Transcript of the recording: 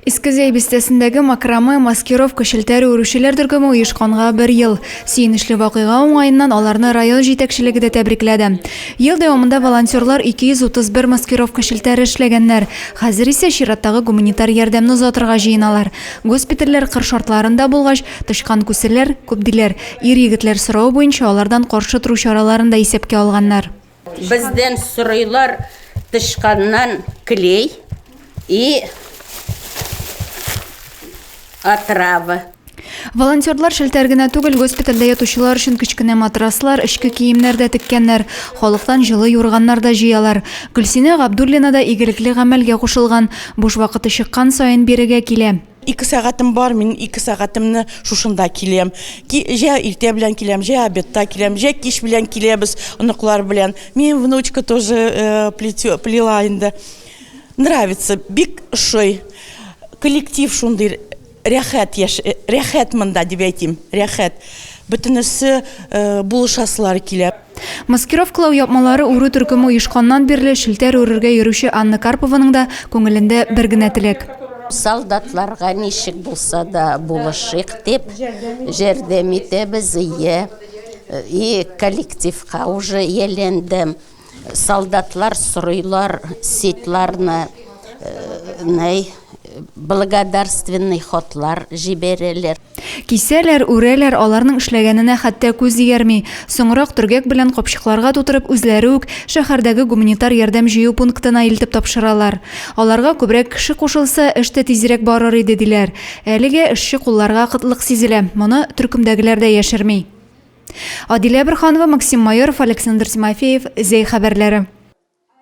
Исказей бистәсендәге макраме маскировка шелтәре үрүчеләр төркеме оешканга 1 ел. Сөенечле вакыйга уңаеннан аларны район җитәкчелеге дә тәбрикләде. Ел дәвамында волонтерлар 231 маскировка шелтәре эшләгәннәр. Хәзер исә чираттагы гуманитар ярдәмне озатырга җыеналар. Госпитальләр кыр шартларында булгач, тышкан күселәр күп диләр. Ир-егетләр сорау буенча алардан каршы туру чараларын да исәпкә алганнар. Бездән сорыйлар тышканнан клей и отрава. Волонтерлар шелтәр генә түгел, госпитальдә ятучылар өчен кечкенә матраслар, эчке киемнәр дә теккәннәр, халыктан җылы юрганнар да җыялар. Гөлсинә Габдуллина да игелекле гамәлгә кушылган, буш вакыты чыккан саен бирегә килә. 2 сәгатем бар, мин 2 сәгатемне шушында киләм. Җә иртә белән киләм, җә обедта киләм, җә кич белән киләбез оныклар белән. Мин внучка тоже плела инде. Нравится, бик шой. Коллектив шундый рәхәт монда дип әйтим, рәхәт. Бөтенесе булышасылар килә. Маскировкалау япмалары уру төркеме оешканнан бирле шелтәр үрергә йөрүче Анна Карпованың да күңелендә бер генә теләк. Солдатларга ничек булса да булышык дип жәрдәм итәбез, и коллективка уже елендем. Солдатлар сорыйлар ситларны благодарственный хотлар җибәрәләр. Кисәләр, үрәләр, аларның эшләгәненә хәтта күз дигәрми. Соңрак төргәк белән капчыкларга тутырып, үзләре үк шәһәрдәге гуманитар ярдәм җыю пунктына илтеп тапшыралар. Аларга күбрәк кеше кушылса, эш тә тизрәк барыр иде диләр. Әлегә эшче кулларга кытлык сизелә. Моны төркемдәгеләр дә яшерми. Адилә Бирханова, Максим Майоров, Александр Тимофеев, Зей хәбәрләре.